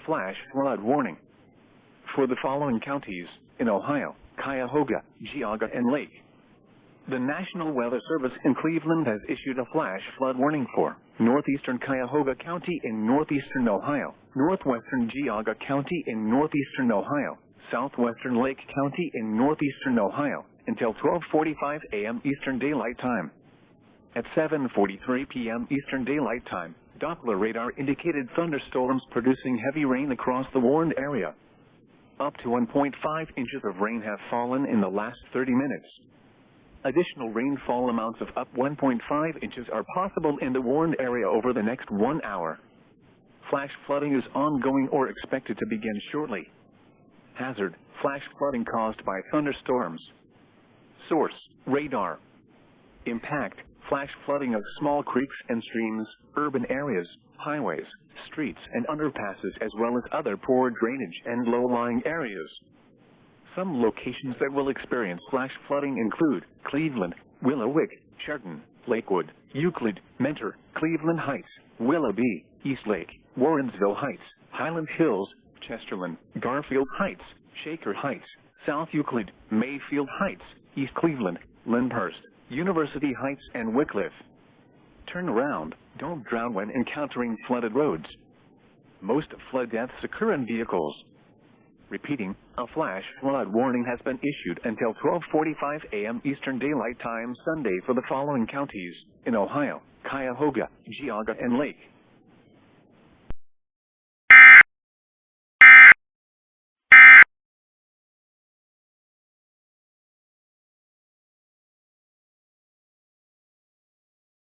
flash flood warning for the following counties in Ohio: Cuyahoga, Geauga, and Lake. The National Weather Service in Cleveland has issued a flash flood warning for northeastern Cuyahoga County in northeastern Ohio, northwestern Geauga County in northeastern Ohio, southwestern Lake County in northeastern Ohio, until 12:45 a.m. Eastern Daylight Time. At 7:43 p.m. Eastern Daylight Time, Doppler radar indicated thunderstorms producing heavy rain across the warned area. Up to 1.5 inches of rain have fallen in the last 30 minutes. Additional rainfall amounts of up 1.5 inches are possible in the warned area over the next 1 hour. Flash flooding is ongoing or expected to begin shortly. Hazard: flash flooding caused by thunderstorms. Source: radar. Impact: flash flooding of small creeks and streams, urban areas, highways, streets, and underpasses, as well as other poor drainage and low-lying areas. Some locations that will experience flash flooding include Cleveland, Willowick, Churton, Lakewood, Euclid, Mentor, Cleveland Heights, Willoughby, Eastlake, Warrensville Heights, Highland Hills, Chesterland, Garfield Heights, Shaker Heights, South Euclid, Mayfield Heights, East Cleveland, Lyndhurst, University Heights, and Wickliffe. Turn around. Don't drown when encountering flooded roads. Most flood deaths occur in vehicles. Repeating, a flash flood warning has been issued until 12:45 a.m. Eastern Daylight Time Sunday for the following counties in Ohio: Cuyahoga, Geauga, and Lake.